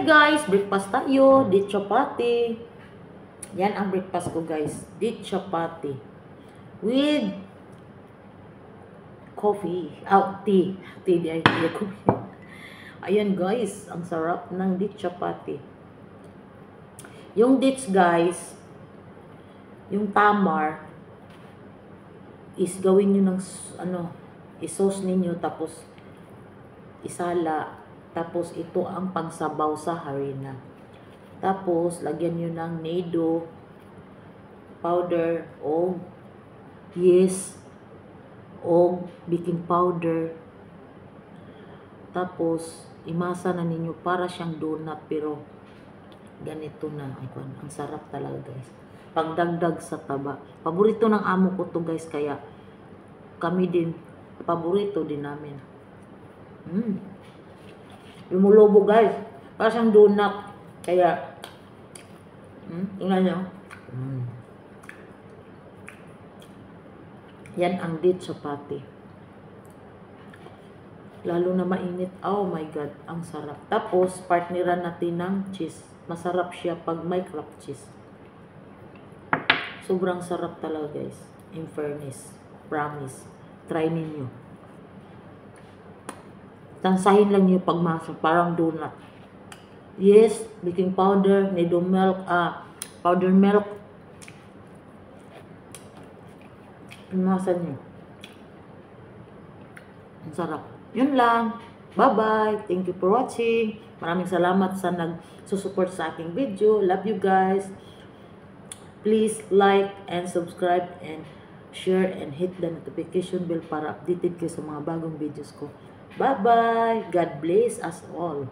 guys, breakfast tayo. Date chapati. Yan ang breakfast ko guys. Date chapati. With coffee. Tea. Tea di ay coffee. Ayan guys, ang sarap ng date chapati. Yung dates guys, yung tamar, is gawin nyo ng, isos ninyo, tapos isala, tapos ito ang pangsabaw sa harina. Tapos, lagyan nyo ng nado, powder, o yeast, o baking powder. Tapos, imasa na ninyo para siyang donut, pero ganito na. Ang sarap talaga guys. Pagdagdag sa taba. Paborito ng amo ko to guys, kaya kami din, paborito din namin. Lumulobo guys. Para siyang donut. Kaya, tingnan nyo. Yan ang date chapati. Lalo na mainit. Oh my God, ang sarap. Tapos, partneran natin ng cheese. Masarap siya pag may craft cheese. Sobrang sarap talaga guys. In fairness. Promise. Try ninyo. Tansahin lang nyo pagmasa. Parang donut. Yes, baking powder, nido milk, powder milk. Pinasan nyo. Ang sarap. Yun lang. Bye-bye. Thank you for watching. Maraming salamat sa nagsusupport sa aking video. Love you guys. Please like and subscribe and share and hit the notification bell para updated kayo sa mga bagong videos ko. Bye-bye. God bless us all.